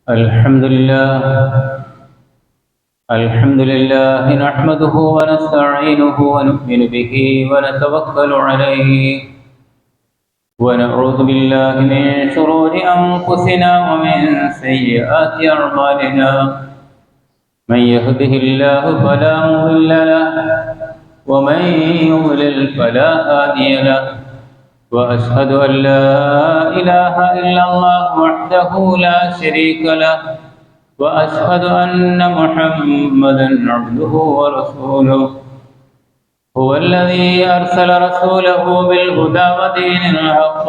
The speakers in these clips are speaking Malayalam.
الحمد لله نحمده ونستعينه ونؤمن به ونتوكل عليه ونعوذ بالله من شرور أنفسنا ومن سيئات أعمالنا من يهده الله فلا مضل له ومن يضلل فلا هادي له وأشهد أن لا إله إلا الله وحده لا شريك له وأشهد أن محمدا عبده ورسوله هو الذي أرسل رسوله بالهدى ودين الحق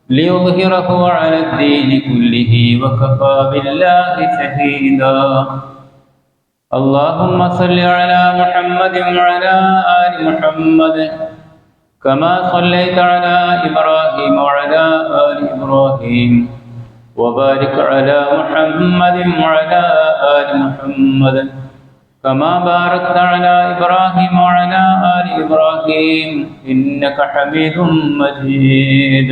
ليظهره على الدين كله وكفى بالله شهيدا اللهم صل على محمد وعلى آل محمد كما صليت على إبراهيم وعلى آل إبراهيم وبارك على محمد وعلى آل محمد كما باركت على إبراهيم وعلى آل إبراهيم إنك حميد مجيد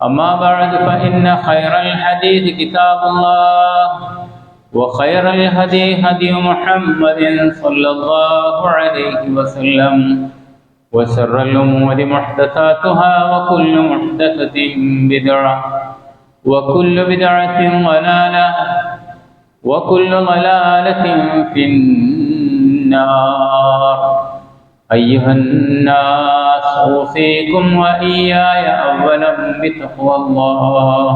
أما بعد فإن خير الحديث كتاب الله وخير الهدي هدي محمد صلى الله عليه وسلم وشر الأمور محدثاتها وكل محدثة بدعة وكل بدعة ضلالة وكل ضلالة في النار أيها الناس أوصيكم وإياي أولا بتقوى الله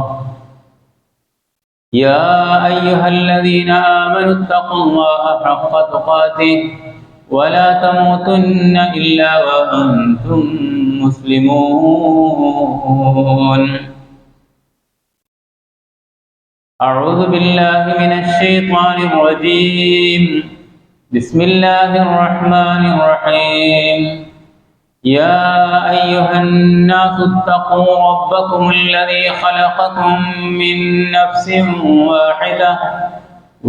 يا أيها الذين آمنوا اتقوا الله حق تقاته ولا تموتن إلا وأنتم مسلمون أعوذ بالله من الشيطان الرجيم بسم الله الرحمن الرحيم يا أيها الناس اتقوا ربكم الذي خلقكم من نفس واحدة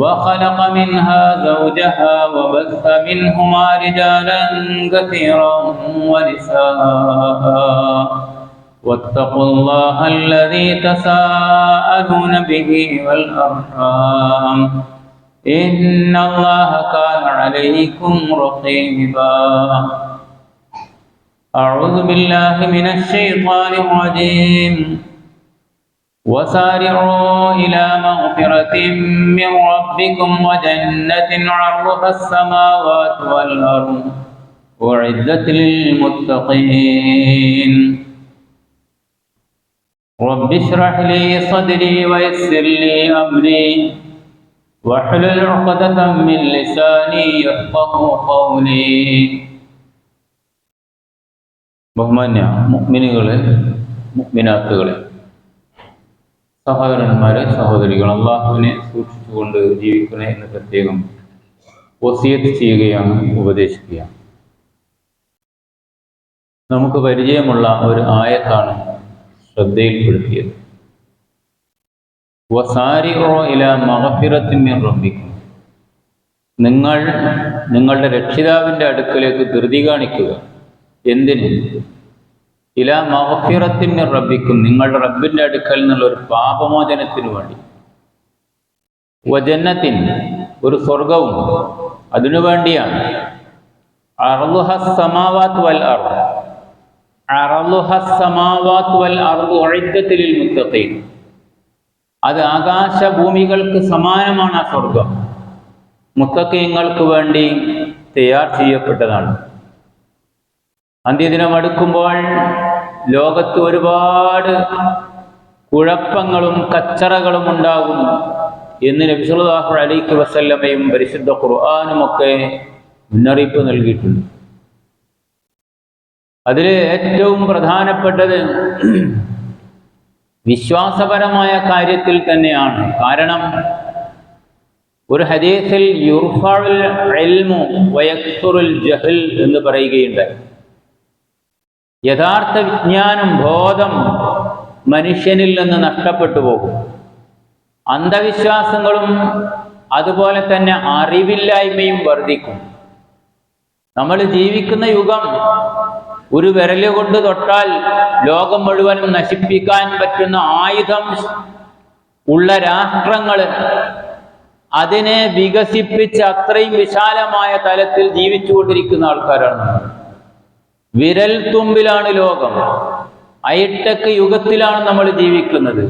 وخلق منها زوجها وبث منهما رجالا كثيرا ونساء واتقوا الله الذي تساءلون به والأرحام إن الله كان عليكم رقيبا أعوذ بالله من الشيطان الرجيم وسارعوا إلى مغفرة من ربكم وجنة عرضها السماوات والأرض أعدت للمتقين رب اشرح لي صدري ويسر لي أمري واحلل عقدة من لساني يفقهوا قولي ബഹുമാന്യ മുഅ്മിനീകളെ മുഅ്മിനാത്തുകളെ സഹോദരന്മാരെ സഹോദരികൾ അള്ളാഹുവിനെ സൂക്ഷിച്ചുകൊണ്ട് ജീവിക്കണേ എന്ന് പ്രത്യേകം വസിയത്ത് ചെയ്യുകയാണ്, ഉപദേശിക്കുകയാണ്. നമുക്ക് പരിചയമുള്ള ഒരു ആയത്താണ് ശ്രദ്ധയിൽപ്പെടുത്തിയത്. വസാരിഉ ഇലാ മഗ്ഫിറത്തിൻ മിർ റബ്ബിക്കും, നിങ്ങൾ നിങ്ങളുടെ രക്ഷിതാവിൻ്റെ അടുക്കലേക്ക് ധൃതി കാണിക്കുക. എന്തിന്? ഇലാ മഗ്ഫിറത്തിൻ മിർ റബ്ബിക്കും, നിങ്ങളുടെ റബ്ബിൻ്റെ അടുക്കൽ നിന്നുള്ള ഒരു പാപമോചനത്തിനു വേണ്ടി. വജന്നത്തിൻ, ഒരു സ്വർഗവും അതിനു വേണ്ടിയാണ്. അർളുഹസ് സമാവാത്ത് വൽ അർദ്, അർളുഹസ് സമാവാത്ത് വൽ അർദ് ഉഇദ്ദത്ത് ലിൽ മുത്തഖീൻ, അത് ആകാശഭൂമികൾക്ക് സമാനമാണ്. ആ സ്വർഗം മുത്തഖീങ്ങൾക്ക് വേണ്ടി തയ്യാർ ചെയ്യപ്പെട്ടതാണ്. അന്ത്യദിനം അടുക്കുമ്പോൾ ലോകത്ത് ഒരുപാട് കുഴപ്പങ്ങളും കച്ചറകളും ഉണ്ടാകും എന്ന് നബി സല്ലല്ലാഹു അലൈഹി വസല്ലമയും പരിശുദ്ധ ഖുർആനുമൊക്കെ മുന്നറിയിപ്പ് നൽകിയിട്ടുണ്ട്. അതിൽ ഏറ്റവും പ്രധാനപ്പെട്ടത് വിശ്വാസപരമായ കാര്യത്തിൽ തന്നെയാണ്. കാരണം ഒരു ഹദീസിൽ യുർഫഉൽ ഇൽമു വയക്സുറുൽ ജഹൽ എന്ന് പറയുകയുണ്ടായി. യഥാർത്ഥ വിജ്ഞാനം, ബോധം മനുഷ്യനിൽ നിന്ന് നഷ്ടപ്പെട്ടു പോകും. അന്ധവിശ്വാസങ്ങളും അതുപോലെ തന്നെ അറിവില്ലായ്മയും വർദ്ധിക്കും. നമ്മൾ ജീവിക്കുന്ന യുഗം ഒരു വിരലുകൊണ്ട് തൊട്ടാൽ ലോകം മുഴുവനും നശിപ്പിക്കാൻ പറ്റുന്ന ആയുധം ഉള്ള രാഷ്ട്രങ്ങൾ അതിനെ വികസിപ്പിച്ച് അത്രയും വിശാലമായ തലത്തിൽ ജീവിച്ചുകൊണ്ടിരിക്കുന്ന ആൾക്കാരാണ്. വിരൽ തുമ്പിലാണ് ലോകം. ഹൈടെക് യുഗത്തിലാണ് നമ്മൾ ജീവിക്കുന്നത്.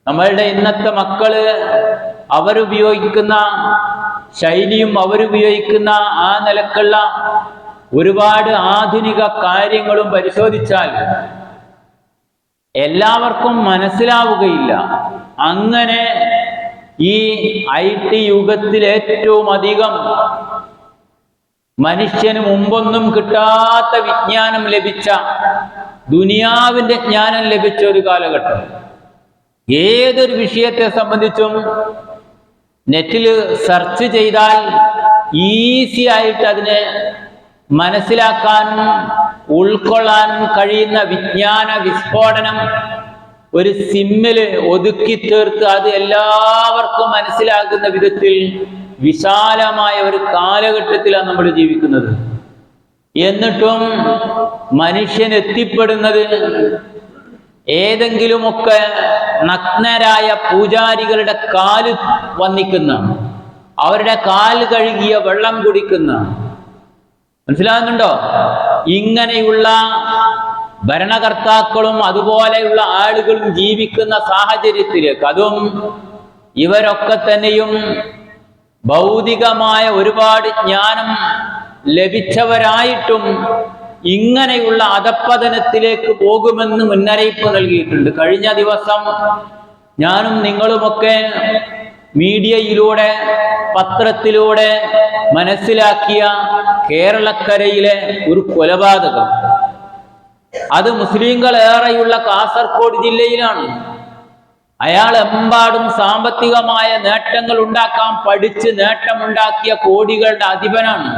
നമ്മളുടെ ഇന്നത്തെ മക്കള് അവരുപയോഗിക്കുന്ന ശൈലിയും അവരുപയോഗിക്കുന്ന ആ നിലക്കുള്ള ഒരുപാട് ആധുനിക കാര്യങ്ങളും പരിശോധിച്ചാൽ എല്ലാവർക്കും മനസ്സിലാവുകയില്ല. അങ്ങനെ ഈ IT യുഗത്തിൽ ഏറ്റവും അധികം മനുഷ്യന് മുമ്പൊന്നും കിട്ടാത്ത വിജ്ഞാനം ലഭിച്ച, ദുനിയാവിന്റെ ജ്ഞാനം ലഭിച്ച ഒരു കാലഘട്ടം. ഏതൊരു വിഷയത്തെ സംബന്ധിച്ചും നെറ്റിൽ സെർച്ച് ചെയ്താൽ ഈസി ആയിട്ട് അതിനെ മനസ്സിലാക്കാനും ഉൾക്കൊള്ളാനും കഴിയുന്ന വിജ്ഞാന വിസ്ഫോടനം ഒരു സിമ്മില് ഒതുക്കി തീർത്ത് അത് എല്ലാവർക്കും മനസ്സിലാകുന്ന വിധത്തിൽ വിശാലമായ ഒരു കാലഘട്ടത്തിലാണ് നമ്മൾ ജീവിക്കുന്നത്. എന്നിട്ടും മനുഷ്യൻ എത്തിപ്പെടുന്നത് ഏതെങ്കിലുമൊക്കെ നഗ്നരായ പൂജാരികളുടെ കാല് വന്ദിക്കുന്ന, അവരുടെ കാല് കഴുകിയ വെള്ളം കുടിക്കുന്ന, മനസ്സിലാകുന്നുണ്ടോ? ഇങ്ങനെയുള്ള ഭരണകർത്താക്കളും അതുപോലെയുള്ള ആളുകളും ജീവിക്കുന്ന സാഹചര്യത്തിലേക്ക്, അതും ഇവരൊക്കെ തന്നെയും ഭൗതികമായ ഒരുപാട് ജ്ഞാനം ലഭിച്ചവരായിട്ടും ഇങ്ങനെയുള്ള അധപ്പതനത്തിലേക്ക് പോകുമെന്ന് മുന്നറിയിപ്പ് നൽകിയിട്ടുണ്ട്. കഴിഞ്ഞ ദിവസം ഞാനും നിങ്ങളുമൊക്കെ മീഡിയയിലൂടെ പത്രത്തിലൂടെ മനസ്സിലാക്കിയ കേരളക്കരയിലെ ഒരു കൊലപാതകം, അത് മുസ്ലിങ്ങൾ ഏറെയുള്ള കാസർഗോഡ് ജില്ലയിലാണ്. അയാൾ എമ്പാടും സാമ്പത്തികമായ നേട്ടങ്ങൾ ഉണ്ടാക്കാൻ പഠിച്ച് നേട്ടമുണ്ടാക്കിയ കോടികളുടെ അധിപനാണ്.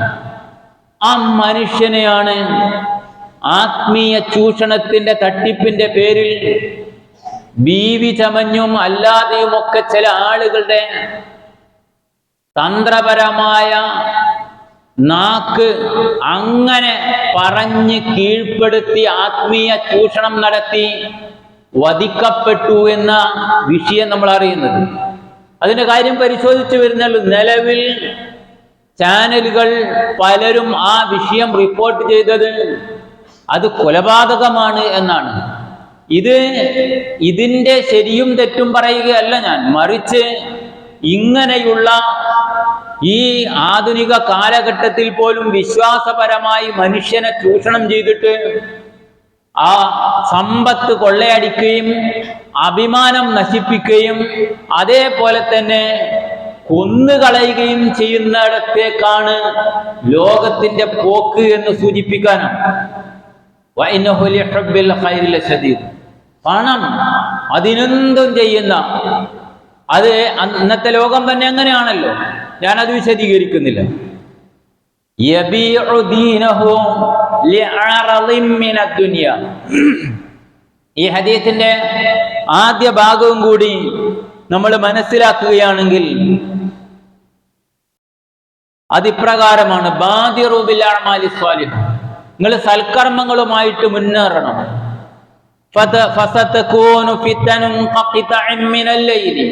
ആ മനുഷ്യനെയാണ് ആത്മീയ ചൂഷണത്തിന്റെ തട്ടിപ്പിന്റെ പേരിൽ ബീവി ചമഞ്ഞും അല്ലാതെയുമൊക്കെ ചില ആളുകളുടെ തന്ത്രപരമായ നാക്ക് അങ്ങനെ പറഞ്ഞ് കീഴ്പ്പെടുത്തി ആത്മീയ ചൂഷണം നടത്തി വധിക്കപ്പെട്ടു എന്ന വിഷയം നമ്മൾ അറിയുന്നത്. അതിന്റെ കാര്യം പരിശോധിച്ചു വരുന്നുള്ളൂ. നിലവിൽ ചാനലുകൾ പലരും ആ വിഷയം റിപ്പോർട്ട് ചെയ്തത് അത് കൊലപാതകമാണ് എന്നാണ്. ഇതിന്റെ ശരിയും തെറ്റും പറയുകയല്ല ഞാൻ, മറിച്ച് ഇങ്ങനെയുള്ള ഈ ആധുനിക കാലഘട്ടത്തിൽ പോലും വിശ്വാസപരമായി മനുഷ്യനെ ചൂഷണം ചെയ്തിട്ട് ആ സമ്പത്ത് കൊള്ളയടിക്കുകയും അഭിമാനം നശിപ്പിക്കുകയും അതേപോലെ തന്നെ കൊന്നുകളയുകയും ചെയ്യുന്നിടത്തേക്കാണ് ലോകത്തിന്റെ പോക്ക് എന്ന് സൂചിപ്പിക്കാനാണ്. പണം അതിനെന്തും ചെയ്യുന്ന, അത് അന്നത്തെ ലോകം തന്നെ അങ്ങനെയാണല്ലോ. ഞാനത് വിശദീകരിക്കുന്നില്ല. ഈ ഹദീസിന്റെ ആദ്യ ഭാഗവും കൂടി നമ്മൾ മനസ്സിലാക്കുകയാണെങ്കിൽ അതിപ്രകാരമാണ്: ബാദിറു ബിൽ അഅ്മാലി സ്വാലിഹ്, നിങ്ങൾ സൽക്കർമ്മങ്ങളുമായിട്ട് മുന്നേറണം. ഫസതകൂനു ഫിതനുൻ ഖഖിതഇൻ മിനൽ ലൈലി,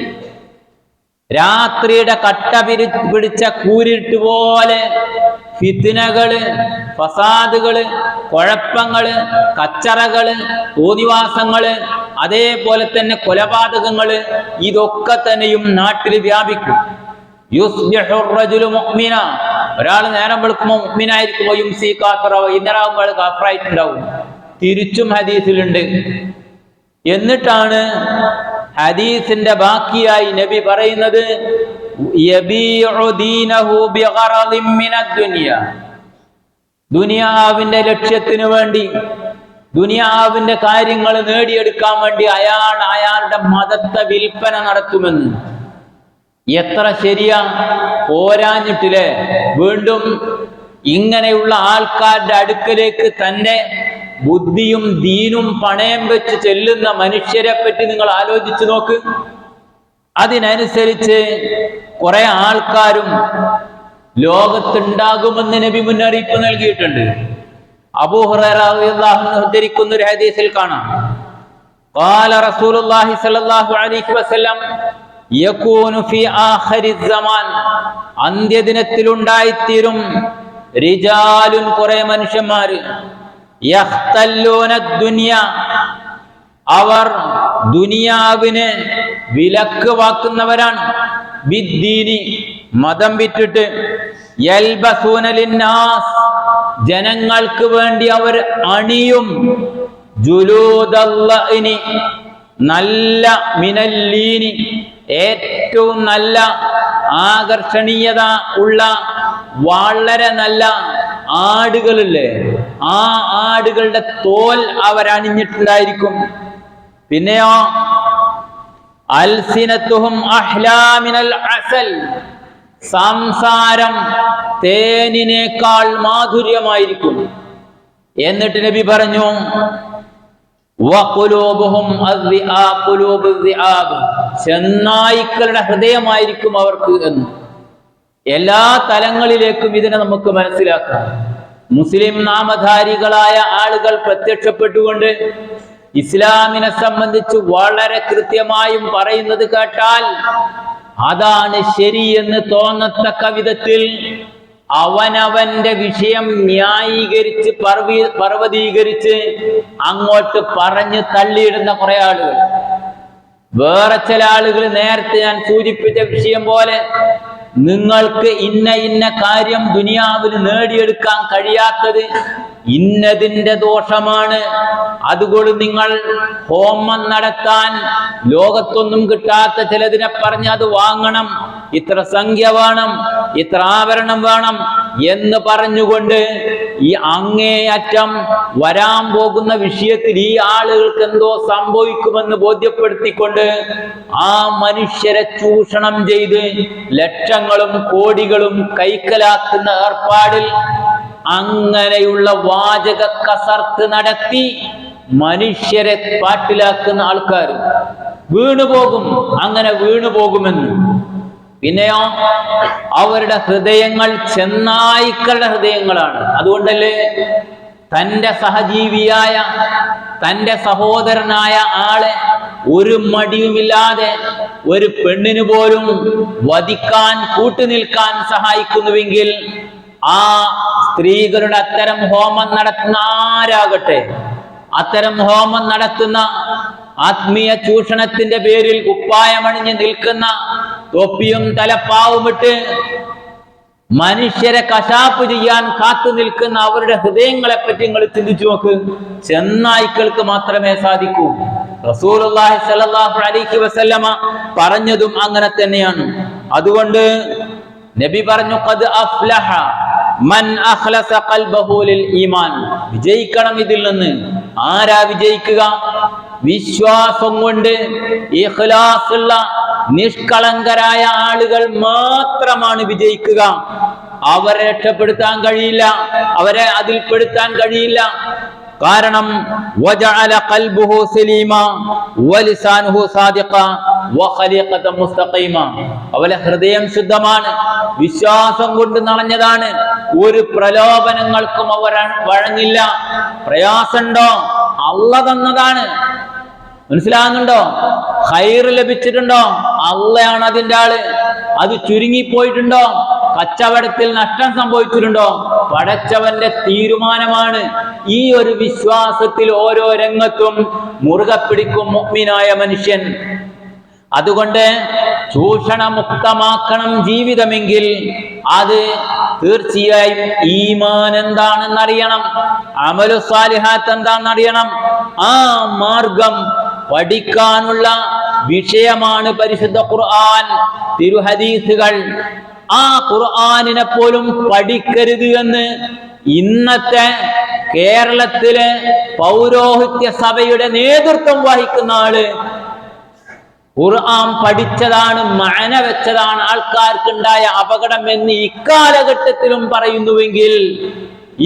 രാത്രിയുടെ കട്ട പിടിച്ച കൂരിട്ട് പോലെ ഫിത്നകള്, ഫസാദുകള്, കുഴപ്പങ്ങള്, കച്ചറകള്, തോന്നിവാസങ്ങള്, അതേപോലെ തന്നെ കൊലപാതകങ്ങള്, ഇതൊക്കെ തന്നെയും നാട്ടിൽ വ്യാപിക്കും. യുസ്ബിഹു റജുലു മുഅ്മിന, ഒരാൾ നേരം വെളുക്കുമ്പോൾ മുഅ്മിനായിരിക്കും, യുംസി കാഫിറ, വൈകുന്നേരമാകുമ്പോൾ കാഫിറായിട്ടുണ്ടാവും. തിരിച്ചും ഹദീസിലുണ്ട്. എന്നിട്ടാണ് ഹദീസിന്റെ ബാക്കിയായി നബി പറയുന്നത്, യബീഉ ദീനഹു ബിഗറദിൻ മിനദ് ദുനിയ, ദുനിയാവിന്റെ ലക്ഷ്യത്തിന് വേണ്ടി, ദുനിയാവിന്റെ കാര്യങ്ങൾ നേടിയെടുക്കാൻ വേണ്ടി അയാളുടെ മതത്തെ വിൽപ്പന നടത്തുമെന്ന്. എത്ര ശരിയാ, പോരാഞ്ഞിട്ടില്ലേ? വീണ്ടും ഇങ്ങനെയുള്ള ആൾക്കാരുടെ അടുക്കലേക്ക് തന്റെ ബുദ്ധിയും ദീനും പണയം വെച്ച് ചെല്ലുന്ന മനുഷ്യരെ പറ്റി നിങ്ങൾ ആലോചിച്ചു നോക്ക്. അതിനനുസരിച്ച് കുറെ ആൾക്കാരും ലോകത്തുണ്ടാകുമെന്ന് നബി മുന്നറിയിപ്പ് നൽകിയിട്ടുണ്ട്. അബൂ ഹുറൈറ റളിയല്ലാഹു അൻഹു ഉദ്ധരിക്കുന്ന ഒരു ഹദീസിൽ കാണാം, ഖാല റസൂലുള്ളാഹി സ്വല്ലല്ലാഹു അലൈഹി വസല്ലം, യകൂനു ഫി ആഖിരിസ് സമാൻ, അന്ത്യദിനത്തിലുണ്ടായിത്തീരും റിജാലുൻ, കുറെ മനുഷ്യന്മാര്, യഖ്തല്ലൂന ദുനിയ, അവർ ദുനിയാവിന് വിലക്ക് വാക്കുന്നവരാണ്, ബിദ്ദീനി, മതം വിറ്റിട്ട്, യൽബസൂന ലിന്നാസ്, ജനങ്ങൾക്ക് വേണ്ടി അവർ അണിയും, ജുലൂദല്ലഇനി, നല്ല മിനല്ലീനി, ഏറ്റവും നല്ല ആകർഷണീയത ഉള്ള വളരെ നല്ല ആടുകളില്ലേ, ആ ആടുകളുടെ തോൽ അവരണിഞ്ഞിട്ടുണ്ടായിരിക്കും. പിന്നെയോ അൽസിനത്തുഹും അഹ്ലാ മിനൽ അസൽ, സംസാരം തേനിനേക്കാൾ മാധുര്യമായിരിക്കും. എന്നിട്ട് നബി പറഞ്ഞു വഖുലൂബുഹും ഖുലൂബു ദിആബ്, ചെന്നായ്ക്കളുടെ ഹൃദയമായിരിക്കും അവർക്ക് എന്ന്. എല്ലാ തലങ്ങളിലേക്കും ഇതിനെ നമുക്ക് മനസ്സിലാക്കാം. മുസ്ലിം നാമധാരികളായ ആളുകൾ പ്രത്യക്ഷപ്പെട്ടുകൊണ്ട് ഇസ്ലാമിനെ സംബന്ധിച്ച് വളരെ കൃത്യമായും പറയുന്നത് കേട്ടാൽ അതാണ് ശരിയെന്ന് തോന്നത്തക്ക വിധത്തിൽ അവനവന്റെ വിഷയം ന്യായീകരിച്ച് പർവ്വതീകരിച്ച് അങ്ങോട്ട് പറഞ്ഞു തള്ളിയിടുന്ന കുറെ ആളുകൾ. വേറെ ചില ആളുകൾ നേരത്തെ ഞാൻ സൂചിപ്പിച്ച വിഷയം പോലെ നിങ്ങൾക്ക് ഇന്ന കാര്യം ദുനിയാവിൽ നേടിയെടുക്കാൻ കഴിയാത്തത് ഇന്നതിന്റെ ദോഷമാണ്, അതുകൊണ്ട് നിങ്ങൾ ഹോമം നടത്താൻ ലോകത്തൊന്നും കിട്ടാത്ത ചിലതിനെ പറഞ്ഞ് അത് വാങ്ങണം, ഇത്ര സംഖ്യ വേണം, ഇത്ര ആഭരണം വേണം എന്ന് പറഞ്ഞുകൊണ്ട് ഈ അങ്ങേയറ്റം വരാൻ പോകുന്ന വിഷയത്തിൽ ഈ ആളുകൾക്ക് എന്തോ സംഭവിക്കുമെന്ന് ബോധ്യപ്പെടുത്തിക്കൊണ്ട് ആ മനുഷ്യരെ ചൂഷണം ചെയ്ത് ലക്ഷങ്ങളും കോടികളും കൈക്കലാക്കുന്ന ഏർപ്പാടിൽ അങ്ങനെയുള്ള വാചക കസർത്ത് നടത്തി മനുഷ്യരെ പാട്ടിലാക്കുന്ന ആൾക്കാർ വീണുപോകും. അങ്ങനെ വീണുപോകുമെന്ന്. പിന്നെയോ അവരുടെ ഹൃദയങ്ങൾ ചെന്നായ്ക്കളുടെ ഹൃദയങ്ങളാണ്. അതുകൊണ്ടല്ലേ തന്റെ സഹജീവിയായ തന്റെ സഹോദരനായ ആളെ ഒരു മടിയുമില്ലാതെ ഒരു പെണ്ണിന് പോലും വധിക്കാൻ കൂട്ടുനിൽക്കാൻ സഹായിക്കുന്നുവെങ്കിൽ ആ സ്ത്രീകളുടെ അത്തരം ഹോമം നടത്തുന്ന ആരാകട്ടെ, അത്തരം ഹോമം നടത്തുന്ന ആത്മീയ ചൂഷണത്തിന്റെ പേരിൽ കുപ്പായമണിഞ്ഞ് നിൽക്കുന്ന തൊപ്പിയും തലപ്പാവുമിട്ട് മനുഷ്യരെ കശാപ്പ് ചെയ്യാൻ കാത്തു നിൽക്കുന്ന അവരുടെ ഹൃദയങ്ങളെ പറ്റി നിങ്ങൾ ചിന്തിച്ചു നോക്ക്. ചെന്നായ്ക്കൾക്ക് മാത്രമേ സാധിക്കൂ. റസൂലുള്ളാഹി സ്വല്ലല്ലാഹു അലൈഹി വസല്ലമ പറഞ്ഞതും അങ്ങനെ തന്നെയാണ്. അതുകൊണ്ട് നബി പറഞ്ഞു ഖദ് അഫ്ലഹ മൻ അഖ്ലസ ഖൽബഹു ലിൽ ഈമാൻ, വിജയിക്കണം ഇതിൽ നിന്ന്. ആരാ വിജയിക്കുക? വിശ്വാസം കൊണ്ട് ഇഖ്ലാസുള്ള നിഷ്കളങ്കരായ ആളുകൾ മാത്രമാണ് വിജയിക്കുക. അവരെ രക്ഷപ്പെടുത്താൻ കഴിയില്ല, അവരെ അതിൽപ്പെടുത്താൻ കഴിയില്ല. കാരണം വജഅല ഖൽബുഹു സലീമ വലിസാനുഹു സാദിഖ വഖലീഖത മുസ്തഖീമ, അവരെ ഹൃദയം ശുദ്ധമാണ്, വിശ്വാസം കൊണ്ട് നിറഞ്ഞതാണ്, ഒരു പ്രലോഭനങ്ങൾക്കും അവർ വഴങ്ങില്ല. പ്രയാസമുണ്ടോ? അല്ലാഹ് തന്നതാണ്. മനസ്സിലാകുന്നുണ്ടോ? ഖൈർ ലഭിച്ചിട്ടുണ്ടോ? അള്ളയാണ് അതിന്റെ ആള്. അത് ചുരുങ്ങിപ്പോയിട്ടുണ്ടോ? കച്ചവടത്തിൽ നഷ്ടം സംഭവിച്ചിട്ടുണ്ടോ? പടച്ചവന്റെ തീരുമാനമാണ്. ഈ ഒരു വിശ്വാസത്തിൽ ഓരോ രംഗത്തും മുറുകെ പിടിക്കും മുഅ്മിനായ മനുഷ്യൻ. അതുകൊണ്ട് ചൂഷണമുക്തമാക്കണം ജീവിതമെങ്കിൽ അത് തീർച്ചയായും ഈമാൻ എന്താണെന്നറിയണം, അമലു സാലിഹാത്ത് എന്താണെന്നറിയണം. ആ മാർഗം പഠിക്കാനുള്ള വിഷയമാണ് പരിശുദ്ധ ഖുർആൻ, തിരുഹദീസുകൾ. ആ ഖുർആനിനെ പോലും പഠിക്കരുത് എന്ന് ഇന്നത്തെ കേരളത്തിലെ പൗരോഹിത്യ സഭയുടെ നേതൃത്വം വഹിക്കുന്ന ആള് ഖുർആൻ പഠിച്ചതാണ്, മഅന വെച്ചതാണ് ആൾക്കാർക്കുണ്ടായ അപകടം എന്ന് ഇക്കാലഘട്ടത്തിലും പറയുന്നുവെങ്കിൽ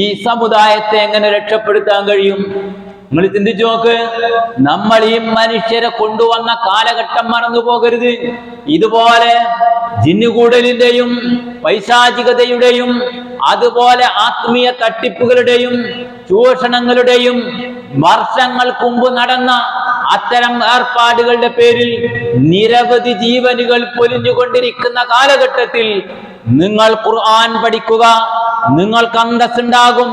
ഈ സമുദായത്തെ എങ്ങനെ രക്ഷപ്പെടുത്താൻ കഴിയും? നിങ്ങൾ ചിന്തിച്ചു നോക്ക്. നമ്മൾ ഈ മനുഷ്യരെ കൊണ്ടുവന്ന കാലഘട്ടം മറന്നു പോകരുത്. ഇതുപോലെ ജിന്നുകൂടലിന്റെയും പൈശാചികതയുടെയും അതുപോലെ ആത്മീയ തട്ടിപ്പുകളുടെയും ചൂഷണങ്ങളുടെയും വർഷങ്ങൾക്ക് മുമ്പ് നടന്ന അത്തരം ഏർപ്പാടുകളുടെ പേരിൽ നിരവധി ജീവനുകൾ പൊലിഞ്ഞുകൊണ്ടിരിക്കുന്ന കാലഘട്ടത്തിൽ നിങ്ങൾ ഖുർആൻ പഠിക്കുക, നിങ്ങൾക്ക് അന്തസ്സുണ്ടാകും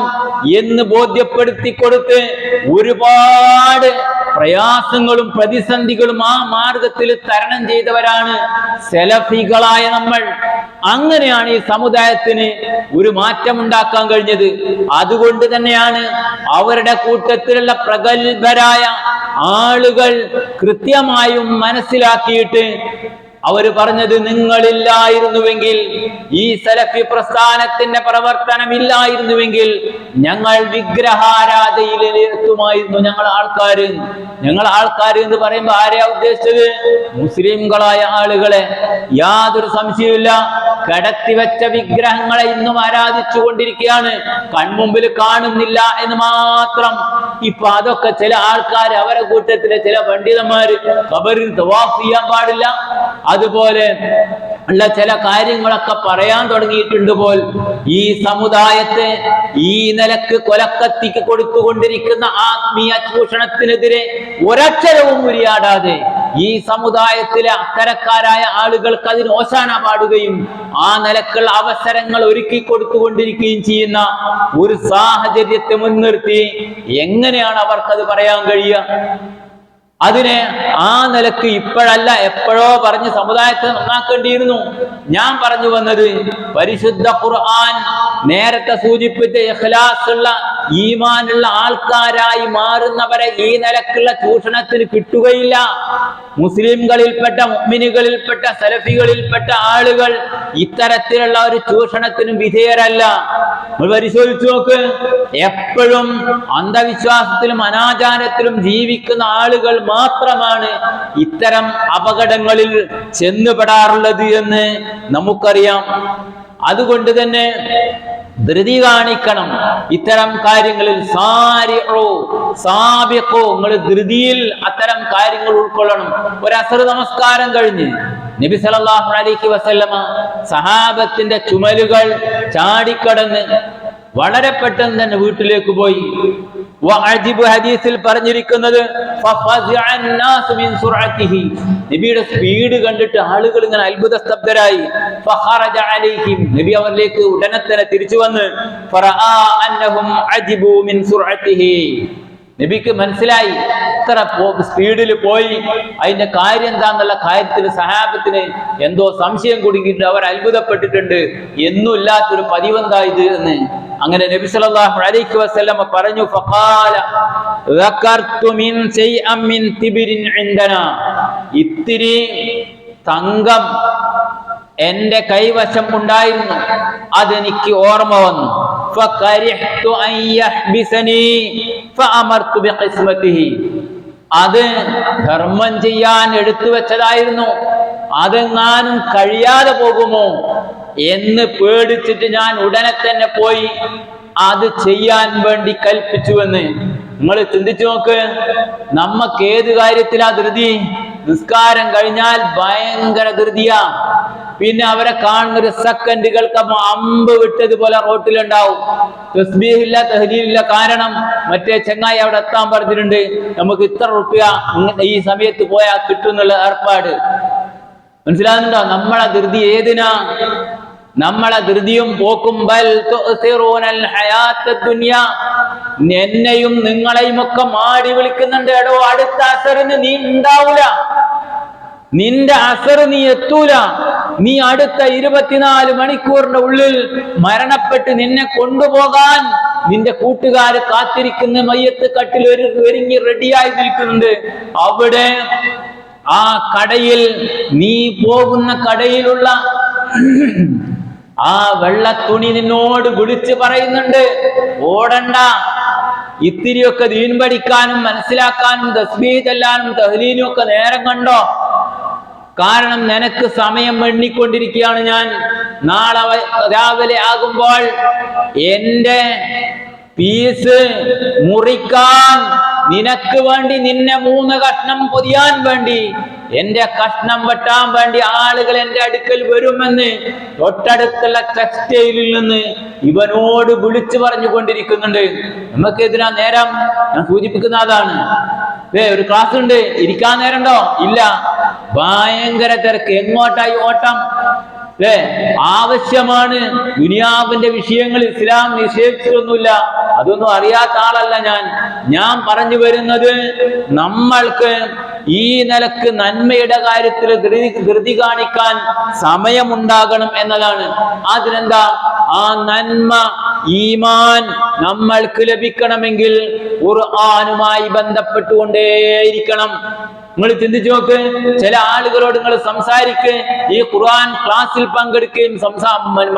എന്ന് ബോധ്യപ്പെടുത്തി കൊടുത്ത് ഒരുപാട് പ്രയാസങ്ങളും പ്രതിസന്ധികളും ആ മാർഗത്തിൽ തരണം ചെയ്തവരാണ് സലഫികളായ നമ്മൾ. അങ്ങനെയാണ് ഈ സമുദായത്തിന് ഒരു മാറ്റമുണ്ടാക്കാൻ കഴിഞ്ഞത്. അതുകൊണ്ട് തന്നെയാണ് അവരുടെ കൂട്ടത്തിലുള്ള പ്രഗത്ഭരായ ആളുകൾ കൃത്യമായും മനസ്സിലാക്കിയിട്ട് അവര് പറഞ്ഞത്, നിങ്ങളില്ലായിരുന്നുവെങ്കിൽ, ഈ സലഫി പ്രസ്ഥാനത്തിന്റെ പ്രവർത്തനം ഇല്ലായിരുന്നുവെങ്കിൽ ഞങ്ങൾ വിഗ്രഹാരാധനയിലെത്തുമായിരുന്നു. ഞങ്ങൾ ആൾക്കാര് എന്ന് പറയുമ്പോൾ ആരെയാ ഉദ്ദേശിച്ചത്? മുസ്ലിംകളായ ആളുകളെ. യാതൊരു സംശയവുമില്ല, കടത്തിവെച്ച വിഗ്രഹങ്ങളെ ഇന്നും ആരാധിച്ചു കൊണ്ടിരിക്കുകയാണ്. കൺമുമ്പിൽ കാണുന്നില്ല എന്ന് മാത്രം. ഇപ്പൊ അതൊക്കെ ചില ആൾക്കാർ, അവരെ കൂട്ടത്തിലെ ചില പണ്ഡിതന്മാര് ഖബറിൽ തവാഫ് ചെയ്യാൻ പാടില്ല, അതുപോലെ ഉള്ള ചില കാര്യങ്ങളൊക്കെ പറയാൻ തുടങ്ങിയിട്ടുണ്ട്. പോൽ ഈ സമുദായത്തെ ഈ നിലക്ക് കൊലക്കത്തിക്ക് കൊടുത്തുകൊണ്ടിരിക്കുന്ന ആത്മീയ ചൂഷണത്തിനെതിരെ ഒരക്ഷരവും ഉരിയാടാതെ ഈ സമുദായത്തിലെ അത്തരക്കാരായ ആളുകൾക്ക് അതിന് ഓശാന പാടുകയും ആ നിലക്കുള്ള അവസരങ്ങൾ ഒരുക്കി കൊടുത്തുകൊണ്ടിരിക്കുകയും ചെയ്യുന്ന ഒരു സാഹചര്യത്തെ മുൻനിർത്തി എങ്ങനെയാണ് അവർക്കത് പറയാൻ കഴിയുക? അതിനെ ആ നിലക്ക് ഇപ്പോഴല്ല, എപ്പോഴോ പറഞ്ഞ് സമുദായത്തെ നന്നാക്കേണ്ടിയിരുന്നു. ഞാൻ പറഞ്ഞു വന്നത്, പരിശുദ്ധ ഖുർആൻ നേരത്തെ സൂചിപ്പിച്ച ഇഖ്ലാസുള്ള ഈമാനുള്ള ആൾക്കാരായി മാറുന്നവരെ ഈ നിലക്കുള്ള ചൂഷണത്തിന് കിട്ടുകയില്ല. മുസ്ലിംകളിൽപ്പെട്ട, മുഅ്മിനുകളിൽപ്പെട്ട, സലഫികളിൽപ്പെട്ട ആളുകൾ ഇത്തരത്തിലുള്ള ഒരു ചൂഷണത്തിനും വിധേയരല്ല. നമ്മൾ പരിശോധിച്ചു നോക്ക്, എപ്പോഴും അന്ധവിശ്വാസത്തിലും അനാചാരത്തിലും ജീവിക്കുന്ന ആളുകൾ മാത്രമാണ് ഇത്തരം അപകടങ്ങളിൽ ചെന്നുപെടാറുള്ളത് എന്ന് നമുക്കറിയാം. അതുകൊണ്ട് തന്നെ ധൃതി കാണിക്കണം ഇത്തരം കാര്യങ്ങളിൽ. നിങ്ങൾ ധൃതിയിൽ അത്തരം കാര്യങ്ങൾ ഉൾക്കൊള്ളണം. ഒരു അസ്ർ നമസ്കാരം കഴിഞ്ഞ് നബി സല്ലല്ലാഹു അലൈഹി വസല്ലമ സഹാബത്തിന്റെ ചുമലുകൾ ചാടിക്കടന്ന് വളരെ പെട്ടെന്ന് തന്നെ വീട്ടിലേക്ക് പോയി. ഹദീസിൽ പറഞ്ഞിരിക്കുന്നത്, നബിയുടെ സ്പീഡ് കണ്ടിട്ട് ആളുകൾ ഇങ്ങനെ അത്ഭുത സ്തബ്ധരായി. നബി അവരിലേക്ക് ഉടനെ തന്നെ തിരിച്ചു വന്ന്, നബിക്ക് മനസ്സിലായി ഇത്ര സ്പീഡിൽ പോയി അതിന്റെ കാര്യം എന്താന്നുള്ള കാര്യത്തിൽ സഹാബത്തിന് എന്തോ സംശയം കുടുങ്ങിയിട്ട് അവർ അത്ഭുതപ്പെട്ടിട്ടുണ്ട്. എന്നുമില്ലാത്തൊരു പതിവെന്താ ഇത് എന്ന്. അങ്ങനെ നബി സല്ലല്ലാഹു അലൈഹി വസല്ലം പറഞ്ഞു, ഫഖാല ദക്കർതു മിൻ ശൈഅൻ മിൻ തിബിരിൻ ഇൻദനാ, ഇത്തിരി തങ്കം എന്റെ കൈവശം ഉണ്ടായിരുന്നു, അതെനിക്ക് ഓർമ്മ വന്നു. ഫകരിഹ്തു അൻ യഹ്ബിസനി ഫഅമർതു ബിഖിസ്മതിഹി, അത് ധർമ്മം ചെയ്യാൻ എടുത്തു വെച്ചതായിരുന്നു, അതെങ്ങാനും കഴിയാതെ പോകുമോ എന്ന് പേടിച്ചിട്ട് ഞാൻ ഉടനെ തന്നെ പോയി അത് ചെയ്യാൻ വേണ്ടി കൽപ്പിച്ചുവെന്ന്. നിങ്ങൾ ചിന്തിച്ചു നോക്ക്, നമുക്ക് ഏത് കാര്യത്തിലാ ധൃതി? നിസ്കാരം കഴിഞ്ഞാൽ ഭയങ്കര ധൃതിയാ. പിന്നെ അവരെ കാണുന്ന ഒരു സെക്കൻഡുകൾക്ക് അമ്പ് വിട്ടതുപോലെ റോട്ടിലുണ്ടാവും. തസ്ബീഹില്ല, തഹ്ലീലില്ല. കാരണം മറ്റേ ചെങ്ങായി അവിടെ എത്താൻ പറഞ്ഞിട്ടുണ്ട്, നമുക്ക് ഇത്ര റുപ്യ ഈ സമയത്ത് പോയാൽ കിട്ടുന്നുള്ള ഏർപ്പാട്. മനസ്സിലാകുന്നുണ്ടോ? നമ്മളെ ധൃതി ഏതിനാ? നമ്മളെ ധൃതിയും പോക്കും എന്നെയും നിങ്ങളെയും ഒക്കെ മാടി വിളിക്കുന്നുണ്ട്. എടോ, അടുത്ത അസറിന് നീ ഉണ്ടാവൂല, നിന്റെ അസർ നീ എത്തൂല. നീ അടുത്ത 24 മണിക്കൂറിന്റെ ഉള്ളിൽ മരണപ്പെട്ട് നിന്നെ കൊണ്ടുപോകാൻ നിന്റെ കൂട്ടുകാര് കാത്തിരിക്കുന്ന മയ്യത്ത് കട്ടിൽ ഒരുങ്ങി റെഡിയായി നിൽക്കുന്നുണ്ട്. അവിടെ ആ കടയിൽ, നീ പോകുന്ന കടയിലുള്ള ആ വെള്ളത്തുണി നിന്നോട് വിളിച്ചു പറയുന്നുണ്ട്, ഓടണ്ട, ഇത്തിരിയൊക്കെ ദീൻ പഠിക്കാനും മനസ്സിലാക്കാനും തസ്ബീഹ് ചെല്ലാനും തഹ്ലീലും ഒക്കെ നേരം കണ്ടോ. കാരണം നിനക്ക് സമയം എണ്ണിക്കൊണ്ടിരിക്കുകയാണ് ഞാൻ. നാളെ രാവിലെ ആകുമ്പോൾ എന്റെ പീസ് മുറിക്കാൻ, നിനക്ക് വേണ്ടി നിന്നെ 3 കഷ്ണം പൊതിയാൻ വേണ്ടി എന്റെ കഷ്ണം വെട്ടാൻ വേണ്ടി ആളുകൾ എന്റെ അടുക്കൽ വരുമെന്ന് തൊട്ടടുത്തുള്ള ടെക്സ്റ്റൈലിൽ നിന്ന് ഇവനോട് വിളിച്ചു പറഞ്ഞുകൊണ്ടിരിക്കുന്നുണ്ട്. നമുക്കെതിരാ നേരം? ഞാൻ സൂചിപ്പിക്കുന്ന അതാണ്. ഒരു ക്ലാസ് ഉണ്ട്, ഇരിക്കാൻ നേരണ്ടോ? ഇല്ല, ഭയങ്കര തിരക്ക്. എങ്ങോട്ടായി ഓട്ടം? ആവശ്യമാണ്. ദുനിയാവിന്റെ വിഷയങ്ങൾ ഇസ്ലാം നിഷേധിച്ചിട്ടൊന്നുമില്ല. അതൊന്നും അറിയാത്ത ആളല്ല ഞാൻ പറഞ്ഞു വരുന്നത്, നമ്മൾക്ക് ഈ നിലക്ക് നന്മയുടെ കാര്യത്തിൽ ധൃതി കാണിക്കാൻ സമയമുണ്ടാകണം എന്നതാണ്. അതിനെന്താ? ആ നന്മ ഈമാൻ നമ്മൾക്ക് ലഭിക്കണമെങ്കിൽ ഖുർആനുമായി ബന്ധപ്പെട്ടുകൊണ്ടേയിരിക്കണം. നിങ്ങൾ ചിന്തിച്ചു നോക്ക്. ചില ആളുകളോട് നിങ്ങൾ സംസാരിക്ക്, ഈ ഖുർആൻ ക്ലാസ്സിൽ പങ്കെടുക്കുകയും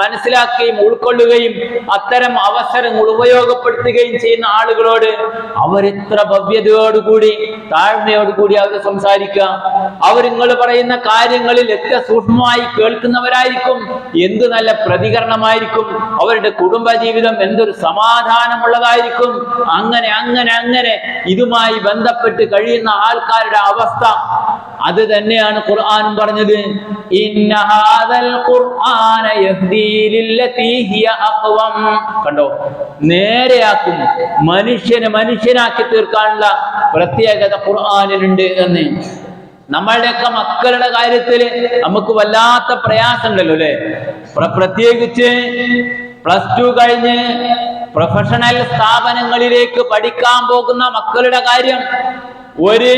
മനസ്സിലാക്കുകയും ഉൾക്കൊള്ളുകയും അത്തരം അവസരങ്ങൾ ഉപയോഗപ്പെടുത്തുകയും ചെയ്യുന്ന ആളുകളോട് അവരെത്ര ഭവ്യതയോടുകൂടി താഴ്മയോടുകൂടി അവർ സംസാരിക്കുക. അവർ നിങ്ങൾ പറയുന്ന കാര്യങ്ങളിൽ എത്ര സൂക്ഷ്മമായി കേൾക്കുന്നവരായിരിക്കും. എന്ത് നല്ല പ്രതികരണമായിരിക്കും. അവരുടെ കുടുംബജീവിതം എന്തൊരു സമാധാനമുള്ളതായിരിക്കും. അങ്ങനെ അങ്ങനെ അങ്ങനെ ഇതുമായി ബന്ധപ്പെട്ട് കഴിയുന്ന ആൾക്കാരുടെ അവസ്ഥ അത് തന്നെയാണ് ഖുർആനും പറഞ്ഞത്. ഇന്ന ഹാദൽ ഖുർആന യഹ്ദീ ലില്ലതീ ഹിയ അഖ്വം. കണ്ടോ, നേരെയാക്കും, മനുഷ്യനാക്കി തീർക്കാനുള്ള പ്രത്യേകത ഖുർആനിലുണ്ട് എന്ന്. നമ്മളുടെയൊക്കെ മക്കളുടെ കാര്യത്തിൽ നമുക്ക് വല്ലാത്ത പ്രയാസമുണ്ടല്ലോ അല്ലെ? പ്രത്യേകിച്ച് +2 കഴിഞ്ഞ് പ്രൊഫഷണൽ സ്ഥാപനങ്ങളിലേക്ക് പഠിക്കാൻ പോകുന്ന മക്കളുടെ കാര്യം. ഒരു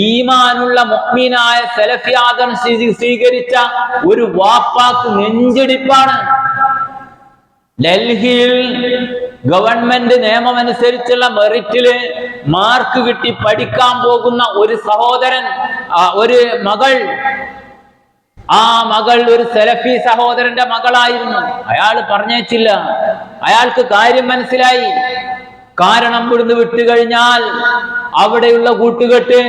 ഈമാനുള്ള മുഅ്മിനായ സലഫിയാദം സ്വീകരിച്ച ഒരു വാപ്പാക്ക് നെഞ്ചിടിപ്പാണ്. ഡൽഹിയിൽ ഗവൺമെന്റ് നിയമമനുസരിച്ചുള്ള മെറിറ്റില് മാർക്ക് കിട്ടി പഠിക്കാൻ പോകുന്ന ഒരു സഹോദരൻ, ഒരു മകൾ, ആ മകൾ ഒരു സലഫി സഹോദരന്റെ മകളായിരുന്നു. അയാൾ പറഞ്ഞേച്ചില്ല. അയാൾക്ക് കാര്യം മനസ്സിലായി. കാരണം ഇവിടുന്ന് വിട്ടുകഴിഞ്ഞാൽ അവിടെയുള്ള കൂട്ടുകെട്ട്,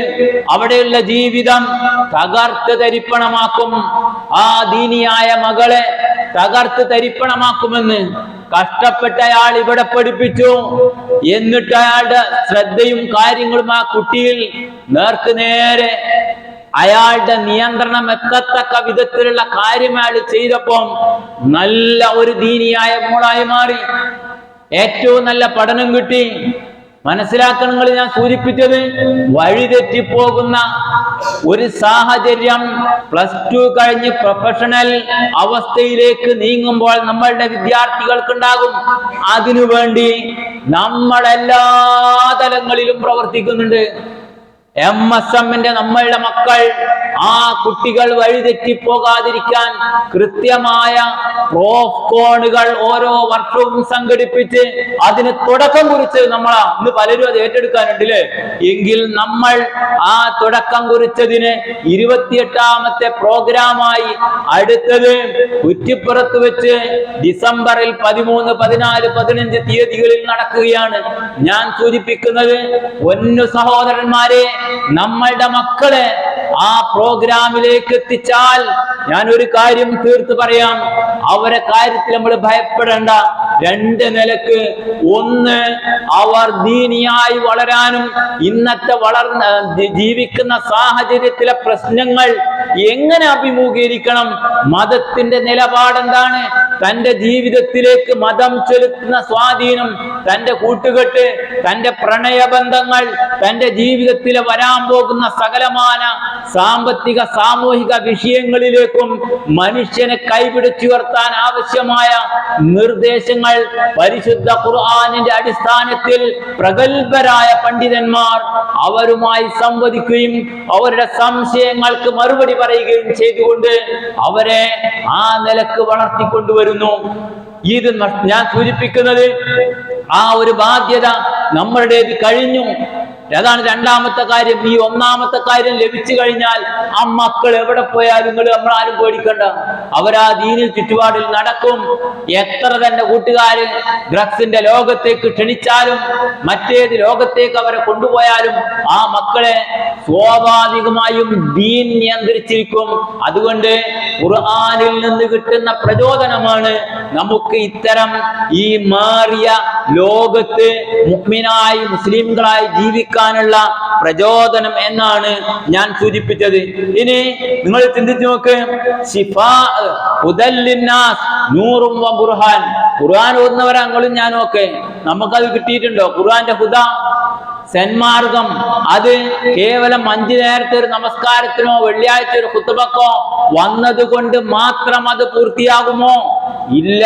അവിടെയുള്ള ജീവിതം തകർത്ത് തരിപ്പണമാക്കും. ആ ദീനിയായ മകളെ തകർത്ത് തരിപ്പണമാക്കുമെന്ന് കഷ്ടപ്പെട്ട അയാൾ ഇവിടെ പഠിപ്പിച്ചു. എന്നിട്ട് അയാളുടെ ശ്രദ്ധയും കാര്യങ്ങളും ആ കുട്ടിയിൽ നേർക്കുനേരെ അയാളുടെ നിയന്ത്രണം എത്തത്തക്ക വിധത്തിലുള്ള കാര്യം അയാൾ ചെയ്തപ്പം നല്ല ഒരു ദീനിയായ മോളായി മാറി. ഏറ്റവും നല്ല പഠനം കിട്ടി. മനസ്സിലാക്കണങ്ങൾ ഞാൻ സൂചിപ്പിച്ചത്, വഴിതെറ്റിപ്പോകുന്ന ഒരു സാഹചര്യം +2 കഴിഞ്ഞ് പ്രൊഫഷണൽ അവസ്ഥയിലേക്ക് നീങ്ങുമ്പോൾ നമ്മളുടെ വിദ്യാർത്ഥികൾക്കുണ്ടാകും. അതിനുവേണ്ടി നമ്മളെല്ലാ തലങ്ങളിലും പ്രവർത്തിക്കുന്നുണ്ട്. MSMന്റെ നമ്മളുടെ മക്കൾ, ആ കുട്ടികൾ വഴിതെറ്റിപ്പോകാതിരിക്കാൻ കൃത്യമായ പ്രോഫ്കോണുകൾ ഓരോ വർഷവും സംഘടിപ്പിച്ച് അതിന് തുടക്കം കുറിച്ച് നമ്മളാ. ഇന്ന് പലരും അത് ഏറ്റെടുക്കാനുണ്ടല്ലേ? എങ്കിൽ നമ്മൾ ആ തുടക്കം കുറിച്ചതിന് 28ാമത്തെ പ്രോഗ്രാമായി അടുത്തത് കുറ്റിപ്പുറത്ത് വെച്ച് ഡിസംബറിൽ 13, 14, 15 തീയതികളിൽ നടക്കുകയാണ്. ഞാൻ സൂചിപ്പിക്കുന്നത്, പൊന്നു സഹോദരന്മാരെ, നമ്മളുടെ മക്കളെ ആ പ്രോഗ്രാമിലേക്ക് എത്തിച്ചാൽ ഞാൻ ഒരു കാര്യം തീർത്ത് പറയാം, അവരെ കാര്യത്തിൽ നമ്മൾ ഭയപ്പെടേണ്ട. 2 നിലക്ക്. ഒന്ന്, അവർ ദീനിയായി വളരാനും ഇന്നത്തെ ജീവിക്കുന്ന സാഹചര്യത്തിലെ പ്രശ്നങ്ങൾ എങ്ങനെ അഭിമുഖീകരിക്കണം, മതത്തിന്റെ നിലപാടെന്താണ്, തന്റെ ജീവിതത്തിലേക്ക് മതം ചെലുത്തുന്ന സ്വാധീനം, തന്റെ കൂട്ടുകെട്ട്, തന്റെ പ്രണയബന്ധങ്ങൾ, തന്റെ ജീവിതത്തിൽ വരാൻ പോകുന്ന സകലമാന സാമ്പത്തിക സാമൂഹിക വിഷയങ്ങളിലേക്കും മനുഷ്യനെ കൈപിടിച്ചുയർത്താൻ ആവശ്യമായ നിർദ്ദേശങ്ങൾ പരിശുദ്ധ ഖുർആനിന്റെ അടിസ്ഥാനത്തിൽ പ്രഗത്ഭരായ പണ്ഡിതന്മാർ അവരുമായി സംവദിക്കുകയും അവരുടെ സംശയങ്ങൾക്ക് മറുപടി പറയുകയും ചെയ്തുകൊണ്ട് അവരെ ആ നിലക്ക് വളർത്തിക്കൊണ്ടുവരുന്നു. ഇത് ഞാൻ സൂചിപ്പിക്കുന്നത്, ആ ഒരു ബാധ്യത നമ്മളുടേത് കഴിഞ്ഞു. അതാണ് 2ാമത്തെ കാര്യം. ഈ 1ാമത്തെ കാര്യം ലഭിച്ചു കഴിഞ്ഞാൽ ആ മക്കൾ എവിടെ പോയാലും നമ്മളാരും പേടിക്കണ്ട. അവരാ ദീനിൽ ചുറ്റുപാടിൽ നടക്കും. എത്ര തന്നെ കൂട്ടുകാര് ഡ്രഗ്സിന്റെ ലോകത്തേക്ക് ക്ഷണിച്ചാലും മറ്റേത് ലോകത്തേക്ക് അവരെ കൊണ്ടുപോയാലും ആ മക്കളെ സ്വാഭാവികമായും ദീൻ നിയന്ത്രിച്ചിരിക്കും. അതുകൊണ്ട് ഖുർആനിൽ നിന്ന് കിട്ടുന്ന പ്രചോദനമാണ് നമുക്ക് ഇത്തരം ഈ മാറിയ ലോകത്ത് മുഅ്മിനായി മുസ്ലിംകളായി ജീവിക്കാനുള്ള പ്രചോദനം എന്നാണ് ഞാൻ സൂചിപ്പിച്ചത്. ഇനി നിങ്ങൾ ചിന്തിച്ചു നോക്ക്, ശിഫാ ഹുദല്ലിന്നാസ് നൂറും വ ബുർഹാൻ. ഖുർആൻ ഓതുന്നവരെ അങ്ങളും ഞാനും ഒക്കെ നമുക്കത് കിട്ടിയിട്ടുണ്ടോ? ഖുർആന്റെ ഹുദ സന്മാർഗം അത് കേവലം 5 നേരത്തെ ഒരു നമസ്കാരത്തിനോ വെള്ളിയാഴ്ച ഒരു ഖുത്ബക്കോ വന്നത് കൊണ്ട് മാത്രം അത് പൂർത്തിയാകുമോ? ഇല്ല.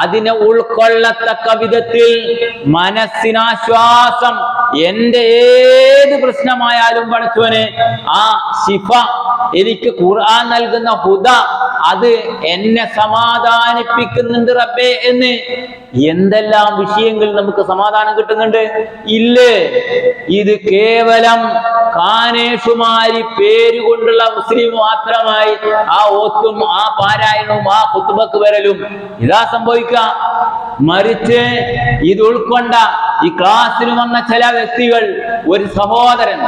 അതിനെ ഉൾക്കൊള്ളത്തക്ക വിധത്തിൽ മനസ്സിനാശ്വാസം, എന്റെ ഏത് പ്രശ്നമായാലും പടച്ചോനെ ആ ശിഫ, എനിക്ക് ഖുർആൻ നൽകുന്ന ഹുദ അത് എന്നെ സമാധാനിപ്പിക്കുന്നുണ്ട് റബ്ബേ എന്ന് എന്തെല്ലാം വിഷയങ്ങളിൽ നമുക്ക് സമാധാനം കിട്ടുന്നുണ്ട്? ഇല്ലേ? ഇത് കേവലം കാനേഷുമാരി പേരുകൊണ്ടുള്ള മുസ്ലിം മാത്രമായി ആ ഓത്തും ആ പാരായണവും ആ ഖുത്ബക്ക് വരലും ഇതാ സംഭവിക്കുക. മറിച്ച് ഇത് ഉൾക്കൊണ്ട ഈ ക്ലാസ്സിന് വന്ന ചില വ്യക്തികൾ, ഒരു സഹോദരൻ,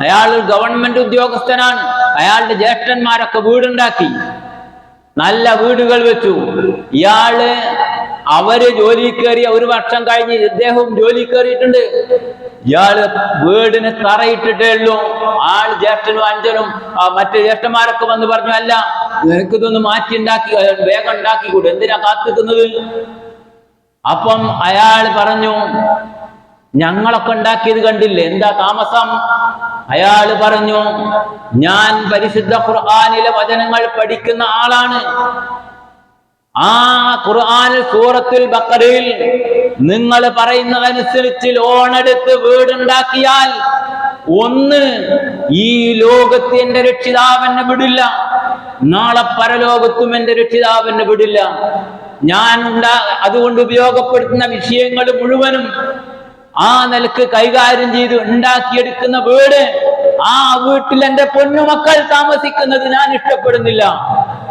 അയാൾ ഗവൺമെന്റ് ഉദ്യോഗസ്ഥനാണ്, അയാളുടെ ജ്യേഷ്ഠന്മാരൊക്കെ വീടുണ്ടാക്കി, നല്ല വീടുകൾ വെച്ചു. അവര് ജോലി കയറിയ 1 വർഷം കഴിഞ്ഞ് ഇദ്ദേഹവും ജോലി കയറിയിട്ടുണ്ട്. ഇയാള് വീടിന് തറയിട്ടിട്ടേ ഉള്ളൂ. ജ്യേഷ്ഠനും അഞ്ചനും മറ്റു ജ്യേഷ്ഠന്മാരൊക്കെ വന്ന് പറഞ്ഞു, അല്ല നിനക്കിതൊന്ന് മാറ്റി ഉണ്ടാക്കി വേഗം ഉണ്ടാക്കിക്കൂടെ, എന്തിനാ കാത്തിക്കുന്നത്? അപ്പം അയാൾ പറഞ്ഞു, ഞങ്ങളൊക്കെ ഉണ്ടാക്കിയത് കണ്ടില്ലേ, എന്താ താമസം? അയാൾ പറഞ്ഞു, ഞാൻ പരിശുദ്ധ ഖുർആനിലെ വചനങ്ങൾ പഠിക്കുന്ന ആളാണ്. ആ ഖുർആനിൽ സൂറത്തുൽ ബഖറയിൽ നിങ്ങൾ പറയുന്നതനുസരിച്ച് ലോണെടുത്ത് വീടുണ്ടാക്കിയാൽ ഒന്ന്, ഈ ലോകത്ത് എന്റെ രക്ഷിതാവെന്നെ വിടില്ല, നാളെ പരലോകത്തും എന്റെ രക്ഷിതാവെന്നെ വിടില്ല. ഞാൻ അതുകൊണ്ട് ഉപയോഗപ്പെടുത്തുന്ന വിഷയങ്ങൾ മുഴുവനും ആ നിലക്ക് കൈകാര്യം ചെയ്ത് ഉണ്ടാക്കിയെടുക്കുന്ന വീട്, ആ വീട്ടിൽ എന്റെ പൊന്നുമക്കൾ താമസിക്കുന്നത് ഞാൻ ഇഷ്ടപ്പെടുന്നില്ല.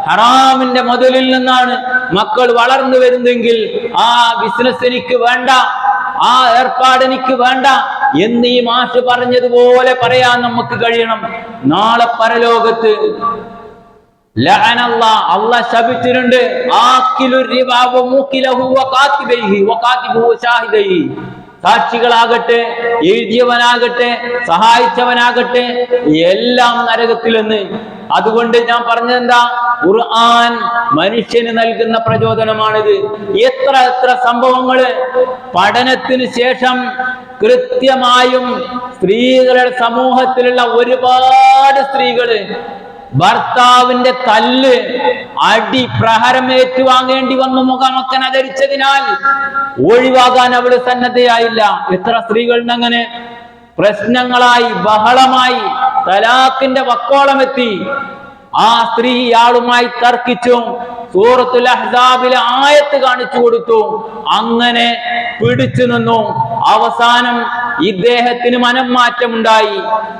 ഹറാമിന്റെ മുതലിൽ നിന്നാണ് മക്കൾ വളർന്നു വരുന്നെങ്കിൽ ആ ബിസിനസ് എനിക്ക് വേണ്ട, ആ ഏർപ്പാട് എനിക്ക് വേണ്ട എന്ന് ഈ മാഷ് പറഞ്ഞതുപോലെ പറയാൻ നമുക്ക് കഴിയണം. നാളെ പരലോകത്ത് അല്ലാഹ് ശപിച്ചിട്ടുണ്ട്, സാക്ഷികളാകട്ടെ, എഴുതിയവനാകട്ടെ, സഹായിച്ചവനാകട്ടെ, എല്ലാം നരകത്തിലെന്ന്. അതുകൊണ്ട് ഞാൻ പറഞ്ഞതെന്താ, ഖുർആൻ മനുഷ്യന് നൽകുന്ന പ്രചോദനമാണിത്. എത്ര സംഭവങ്ങള് പഠനത്തിന് ശേഷം കൃത്യമായും സ്ത്രീകളുടെ സമൂഹത്തിലുള്ള ഒരുപാട് സ്ത്രീകള് ഭർത്താവിന്റെ തല്ല്, അടി, പ്രഹരം ഏറ്റുവാങ്ങേണ്ടി വന്നു മുഖമക്കന ധരിച്ചതിനാൽ ഒഴിവാകാൻ അവള് സന്നദ്ധയായില്ല. എത്ര സ്ത്രീകളുണ്ട് അങ്ങനെ? പ്രശ്നങ്ങളായി, ബഹളമായി, തലാഖിന്റെ വക്കോളമെത്തി. ആ സ്ത്രീ ഇയാളുമായി തർക്കിച്ചു, സൂറത്തുൽ അഹ്സാബിലെ ആയത്ത് കാണിച്ചു കൊടുത്തു, അങ്ങനെ പിടിച്ചു നിന്നു. അവസാനം ഇദ്ദേഹത്തിന് മനം മാറ്റമുണ്ടായി,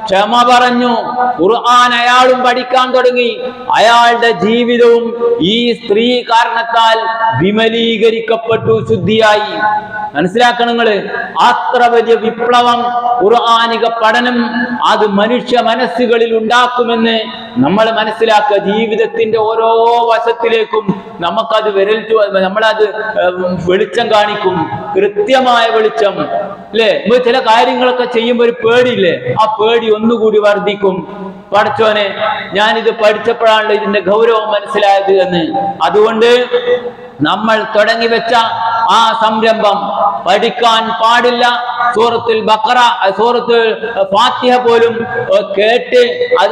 ക്ഷമ പറഞ്ഞു, ഖുർആൻ അയാളും പഠിക്കാൻ തുടങ്ങി. അയാളുടെ ജീവിതവും ഈ സ്ത്രീ കാരണത്താൽ വിമലീകരിക്കപ്പെട്ടു, ശുദ്ധിയായി. മനസ്സിലാക്കണം നിങ്ങള്, അത്ര വലിയ വിപ്ലവം ഖുർആനിക പഠനം അത് മനുഷ്യ മനസ്സുകളിൽ ഉണ്ടാക്കുമെന്ന് നമ്മൾ മനസ്സിലാക്കുക. ജീവിതത്തിന്റെ ഓരോ വശത്തിലേക്കും നമുക്കത് നമ്മളത് വെളിച്ചം കാണിക്കും, കൃത്യമായ വെളിച്ചം അല്ലേ? ചില കാര്യങ്ങളൊക്കെ ചെയ്യുമ്പോൾ ഒരു പേടിയില്ലേ, ആ പേടി ഒന്നുകൂടി വർദ്ധിക്കും. പഠിച്ചോനെ, ഞാനിത് പഠിച്ചപ്പോഴാണല്ലോ ഇതിന്റെ ഗൗരവം മനസ്സിലായത് എന്ന്. അതുകൊണ്ട് നമ്മൾ തുടങ്ങി വെച്ച ആ സംരംഭം പഠിക്കാൻ പാടില്ല. സൂറത്തുൽ ബഖറ, സൂറത്തുൽ ഫാത്തിഹ പോലും കേട്ട്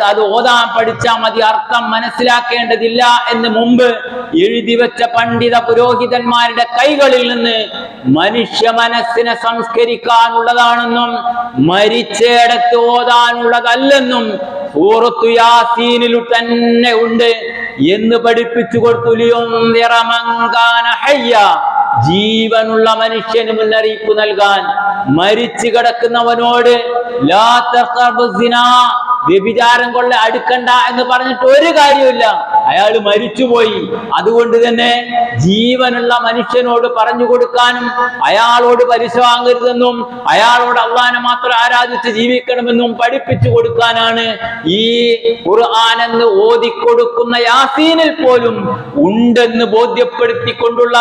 അത് ഓതാൻ പഠിച്ചാൽ മതി, അർത്ഥം മനസ്സിലാക്കേണ്ടതില്ല എന്ന് മുമ്പ് എഴുതി വെച്ച പണ്ഡിത പുരോഹിതന്മാരുടെ കൈകളിൽ നിന്ന് മനുഷ്യ മനസ്സിനെ സംസ്കരിക്കാനുള്ളതാണെന്നും മരിച്ചയിടത്ത് ഓതാനുള്ളതല്ലെന്നും സൂറത്തു യാസീനിൽ തന്നെ ഉണ്ട് എന്ന് പഠിപ്പിച്ചു കൊടുത്തു. ജീവനുള്ള മനുഷ്യന് മുന്നറിയിപ്പ് നൽകാൻ, മരിച്ചു കിടക്കുന്നവനോട് വ്യഭിചാരം കൊള്ള അടുക്കണ്ട എന്ന് പറഞ്ഞിട്ട് ഒരു കാര്യമില്ല. അയാൾ മരിച്ചുപോയി. അതുകൊണ്ട് തന്നെ ജീവനുള്ള മനുഷ്യനോട് പറഞ്ഞു കൊടുക്കാനും അയാളോട് പലിശ വാങ്ങരുതെന്നും അയാളോട് അള്ളാനെ മാത്രം ആരാധിച്ച് ജീവിക്കണമെന്നും പഠിപ്പിച്ചു കൊടുക്കാനാണ് ഈ ഖുർആൻ എന്ന് ഓതിക്കൊടുക്കുന്ന യാസീനിൽ പോലും ഉണ്ടെന്ന് ബോധ്യപ്പെടുത്തിക്കൊണ്ടുള്ള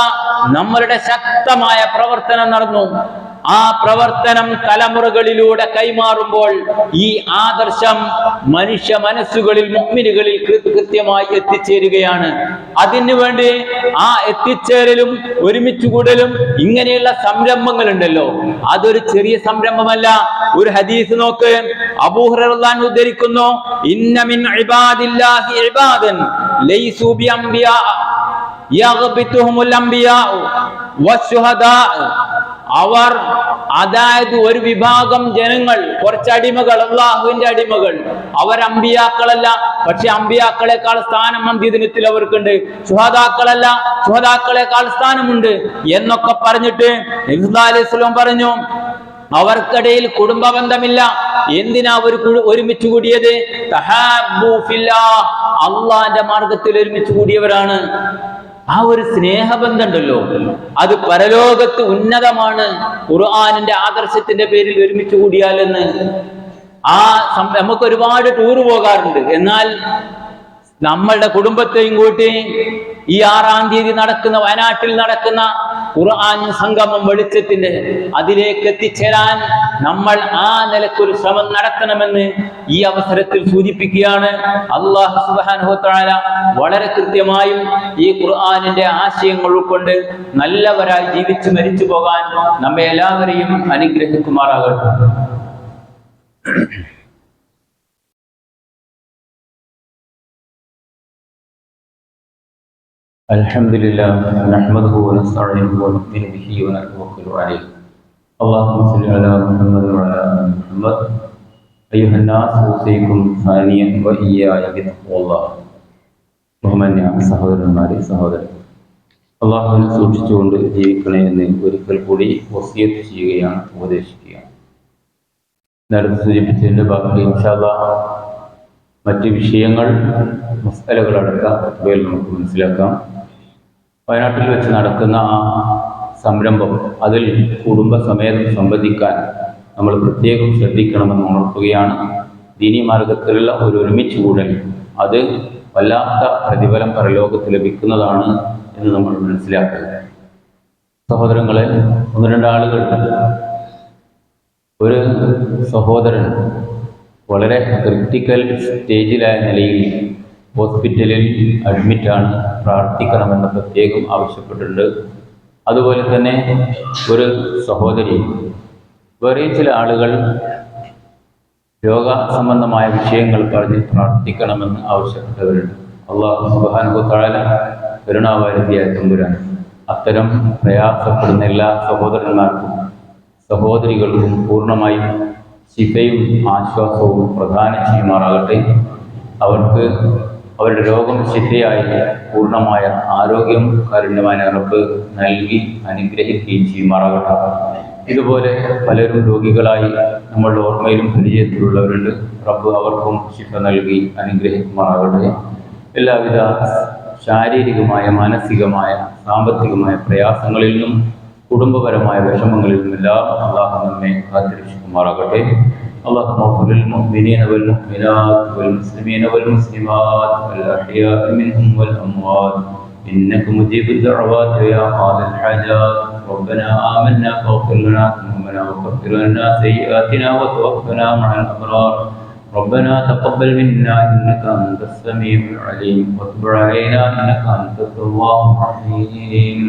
നമ്മളുടെ ശക്തമായ പ്രവർത്തനം നടന്നു. ആ പ്രവർത്തനം തലമുറകളിലൂടെ കൈമാറുമ്പോൾ ഈ ആദർശം മനുഷ്യ മനസ്സുകളിൽ മുഅ്മിനുകളിൽ കൃത്യമായി എത്തിച്ചേരുകയാണ്. അതിനു വേണ്ടി ആ എത്തിച്ചേരലും ഒരുമിച്ചുകൂടലും ഇങ്ങനെയുള്ള സംരംഭങ്ങൾ ഉണ്ടല്ലോ, അതൊരു ചെറിയ സംരംഭമല്ല. ഒരു ഹദീസ് നോക്ക്, അബൂ ഹുറൈറ റളിയല്ലാഹു അൻഹു ഉദ്ധരിക്കുന്നു, ഇന്ന മിൻ ഇബാദില്ലാഹി ഇബാദൻ ലൈസു ബിഅംബിയാ യഗ്ബിതുഹുൽ അംബിയാ വശുഹദാ. അവർ, അതായത് ഒരു വിഭാഗം ജനങ്ങൾ, കുറച്ച് അടിമകൾ, അള്ളാഹുവിന്റെ അടിമകൾ, അവർ അമ്പിയാക്കളല്ല, പക്ഷെ അമ്പിയാക്കളെക്കാൾ സ്ഥാനം അന്ത്യദിനത്തിൽ അവർക്കുണ്ട്. ശുഹദാക്കളല്ല, ശുഹദാക്കളെക്കാൾ സ്ഥാനമുണ്ട് എന്നൊക്കെ പറഞ്ഞിട്ട് നബി സല്ലല്ലാഹു അലൈഹി വസല്ലം പറഞ്ഞു, അവർക്കിടയിൽ കുടുംബ ബന്ധമില്ല. എന്തിനാ അവർ ഒരുമിച്ച് കൂടിയത്? തഹാബ്ബു ഫില്ലാഹ്, അള്ളാന്റെ മാർഗത്തിൽ ഒരുമിച്ച് കൂടിയവരാണ്. ആ ഒരു സ്നേഹബന്ധം ഉണ്ടല്ലോ, അത് പരലോകത്ത് ഉന്നതമാണ്. ഖുർആനിന്റെ ആദർശത്തിന്റെ പേരിൽ ഒരുമിച്ച് കൂടിയാലെന്ന്. നമുക്ക് ഒരുപാട് ടൂർ പോകാറുണ്ട്, എന്നാൽ നമ്മളുടെ കുടുംബത്തെയും കൂട്ടി ഈ 6-ാം തീയതി നടക്കുന്ന, വയനാട്ടിൽ നടക്കുന്ന ഖുർആൻ സംഗമം വെളിച്ചത്തിന്റെ അതിലേക്ക് എത്തിച്ചേരാൻ നമ്മൾ ആ നിലക്കൊരു ശ്രമം നടത്തണമെന്ന് ഈ അവസരത്തിൽ സൂചിപ്പിക്കുകയാണ്. അല്ലാഹു സുബ്ഹാനഹു വ തആല വളരെ കൃത്യമായും ഈ ഖുർആനിന്റെ ആശയങ്ങൾ ഉൾക്കൊണ്ട് നല്ലവരായി ജീവിച്ചു മരിച്ചു പോകാൻ നമ്മെ എല്ലാവരെയും അനുഗ്രഹിക്കുമാറാകട്ടെ. അൽഹംദുലില്ലാഹ് നഹ്മദുഹു വനസ്തഈനുഹു വനുഅ്മിനു ബിഹി വനതവക്കലു അലൈഹി. അല്ലാഹുമ്മ സ്വല്ലി അലാ മുഹമ്മദ് വഅലാ ആലി മുഹമ്മദ്. അയ്യുഹന്നാസ് ഉസീകും സാനിയൻ വഇയ്യായ ബിത്തഖ്വല്ലാഹ്. ബഹുമാന്യ സഹോദരന്മാരെ, സഹോദരൻ, അല്ലാഹുവിനെ സൂക്ഷിച്ചുകൊണ്ട് ജീവിക്കണേ എന്ന് ഒരിക്കൽ കൂടി വസിയത്ത് ചെയ്യുകയാണ്, ഉപദേശിക്കുകയാണ്. നേരത്തെ സൂചിപ്പിച്ചതിൻ്റെ ബാക്കി ഇൻഷാ അല്ലാഹ് മറ്റ് വിഷയങ്ങൾ, മസ്അലകളടക്കം ഇവയിൽ നമുക്ക് മനസ്സിലാക്കാം. വയനാട്ടിൽ വെച്ച് നടക്കുന്ന ആ സംരംഭം, അതിൽ കുടുംബസമേതം സംബന്ധിക്കാൻ നമ്മൾ പ്രത്യേകം ശ്രദ്ധിക്കണമെന്ന് ഉണർത്തുകയാണ്. ദീനീ മാർഗത്തിലുള്ള ഒരു ഒരുമിച്ച് കൂടൽ, അത് വല്ലാത്ത പ്രതിഫലം പരലോകത്ത് ലഭിക്കുന്നതാണ് എന്ന് നമ്മൾ മനസ്സിലാക്കുക. സഹോദരങ്ങളെ, 1-2 ആളുകൾ, ഒരു സഹോദരൻ വളരെ ക്രിട്ടിക്കൽ സ്റ്റേജിലായ നിലയിൽ ഹോസ്പിറ്റലിൽ അഡ്മിറ്റാണ്, പ്രാർത്ഥിക്കണമെന്ന് പ്രത്യേകം ആവശ്യപ്പെട്ടിട്ടുണ്ട്. അതുപോലെ തന്നെ ഒരു സഹോദരി, വേറെ ചില ആളുകൾ രോഗ സംബന്ധമായ വിഷയങ്ങൾ പറഞ്ഞ് പ്രാർത്ഥിക്കണമെന്ന് ആവശ്യപ്പെട്ടവരുണ്ട്. അല്ലാഹു സുബ്ഹാനഹു വ തആല കരുണാവാരിധിയായ തമ്പുരാൻ അത്തരം പ്രയാസപ്പെടുന്ന എല്ലാ സഹോദരന്മാർക്കും സഹോദരികൾക്കും പൂർണ്ണമായും ശിഫയും ആശ്വാസവും പ്രദാനം ചെയ്യുമാറാകട്ടെ. അവർക്ക് അവരുടെ രോഗം ശിഫയായി പൂർണ്ണമായ ആരോഗ്യം കാരുണ്യമായ റബ്ബ് നൽകി അനുഗ്രഹിക്കുകയും ചെയ്യുമാറാകട്ടെ. ഇതുപോലെ പലരും രോഗികളായി നമ്മളുടെ ഓർമ്മയിലും പരിചയത്തിലുള്ളവരുണ്ട്. റബ്ബ് അവർക്കും ശിഫ നൽകി അനുഗ്രഹിക്കുമാറാകട്ടെ. എല്ലാവിധ ശാരീരികമായ, മാനസികമായ, സാമ്പത്തികമായ പ്രയാസങ്ങളിൽ നിന്നും കുടുംബപരമായ വിഷമങ്ങളിൽ നിന്നെല്ലാം അല്ലാഹു നമ്മെ കാത്തുരക്ഷിക്കുമാറാകട്ടെ. اللهم اغفر للمؤمنين والمؤمنات والمسلمين والمسلمات الأحياء منهم والأموات إنك مجيب الدعوات يا قاضي الحاجات. ربنا آمنا فاغفر لنا ذنوبنا وكفر عنا سيئاتنا وتوفنا مع الأبرار. ربنا تقبل منا إنك أنت السميع العليم وتب علينا إنك أنت التواب الرحيم.